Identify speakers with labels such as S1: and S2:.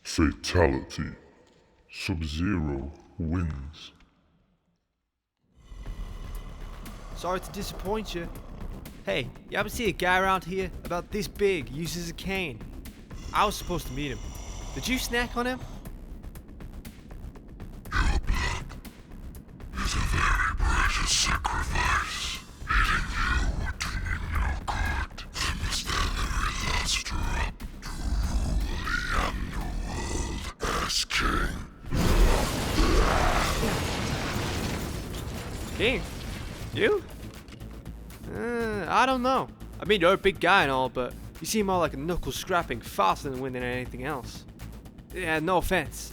S1: Fatality. Sub-Zero wins.
S2: Sorry to disappoint you. Hey, you ever see a guy around here about this big uses a cane? I was supposed to meet him. Did you snack on him?
S1: Your blood is a very precious sacrifice. Eating you would do me no good. I must have every last drop to rule the underworld as king.
S2: King? You? I don't know. I mean, you're a big guy and all, but you seem more like a knuckle scrapping, faster than winning anything else. Yeah, no offense.